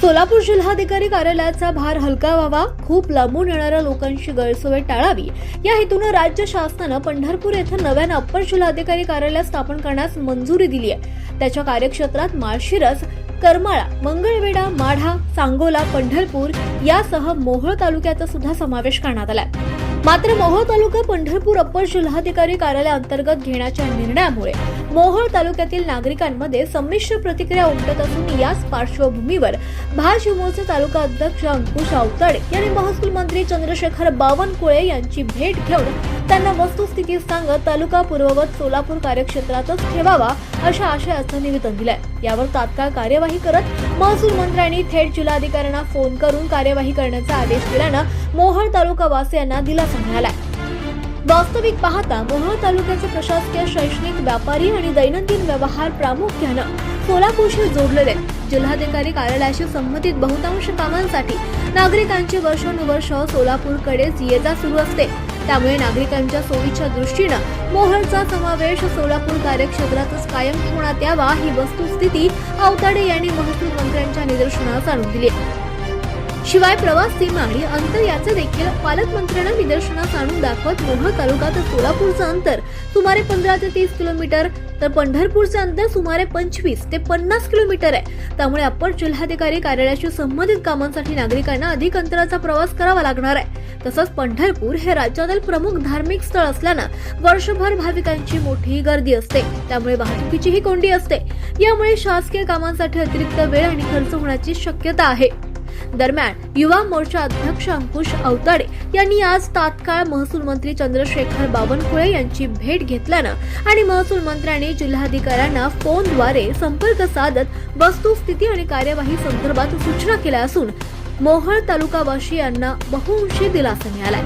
सोलापूर जिल्हाधिकारी कार्यालयाचा भार हलका व्हावा, खूप लांबून येणाऱ्या लोकांची गैरसोय टाळावी या हेतूने राज्य शासनाने पंढरपूर येथे नव्याने अप्पर जिल्हाधिकारी कार्यालय स्थापन करण्यास मंजुरी दिली आहे। त्याच्या कार्यक्षेत्रात माळशिरस, करमाळा, मंगळवेढा, माढा, सांगोला, पंढरपूर यासह मोहोळ तालुक्याचा सुद्धा समावेश करण्यात आला आहे। मात्र मोहोळ तालुका पंढरपूर अप्पर जिल्हाधिकारी कार्यालय अंतर्गत घेण्याच्या निर्णयामुळे मोहोळ तालुक्यातील नागरिकांमध्ये संमिश्र प्रतिक्रिया उमटत असून याच पार्श्वभूमीवर भाजपचे तालुका अध्यक्ष अंकुश अवताडे यांनी महसूल मंत्री चंद्रशेखर बावनकुळे यांची भेट घेऊन त्यांना वस्तुस्थिती सांगत तालुका पूर्ववत सोलापूर कार्यक्षेत्रातच ठेवावा अशा आशयाचं निवेदन दिलंय। यावर तात्काळ कार्यवाही करत महसूल मंत्र्यांनी थेट जिल्हाधिकाऱ्यांना फोन करून कार्यवाही करण्याचा आदेश दिल्यानं मोहोळ तालुका वासियांना दिलासा मिळाला। वास्तविक पाहता मोहोळ तालुक्याचे प्रशासकीय, शैक्षणिक, व्यापारी आणि दैनंदिन व्यवहार प्रामुख्यानं सोलापूरशी जोडलेले जिल्हाधिकारी कार्यालयाशी संबंधित बहुतांश कामांसाठी नागरिकांची वर्षानुवर्ष सोलापूरकडेच ये-जा सुरू असते। त्यामुळे नागरिकांच्या सोयीच्या दृष्टीनं मोहोळचा समावेश सोलापूर कार्यक्षेत्रातच कायम ठेवण्यात यावा ही वस्तुस्थिती अवताडे यांनी महसूल मंत्र्यांच्या निदर्शनास आणून दिली। शिवाय प्रवास सीमा आणि अंतर याचे देखील पालकमंत्र्यांना निदर्शनास आणून दाखवत मोहोळ तालुका ते सोलापूरचं अंतर सुमारे 15 ते 30 किलोमीटर तर पंढरपूरचे अंतर सुमारे 25 ते 50 किलोमीटर आहे। त्यामुळे अप्पर जिल्हाधिकारी कार्यालयाशी संबंधित कामांसाठी नागरिकांना अधिक अंतराचा प्रवास करावा लागणार आहे। तसंच पंढरपूर हे राज्यातील प्रमुख धार्मिक स्थळ असल्यानं वर्षभर भाविकांची मोठी गर्दी असते, त्यामुळे वाहतुकीचीही कोंडी असते। यामुळे शासकीय कामांसाठी अतिरिक्त वेळ आणि खर्च होण्याची शक्यता आहे। दरम्यान युवा मोर्चा अध्यक्ष अंकुश अवताडे यांनी आज तात्काळ महसूल मंत्री चंद्रशेखर बावनकुळे यांची भेट घेतल्यानं आणि महसूल मंत्र्यांनी जिल्हाधिकाऱ्यांना फोनद्वारे संपर्क साधत वस्तुस्थिती आणि कार्यवाही संदर्भात सूचना केल्या असून मोहोळ तालुकावासी यांना बहुअंशी दिलासा मिळाला।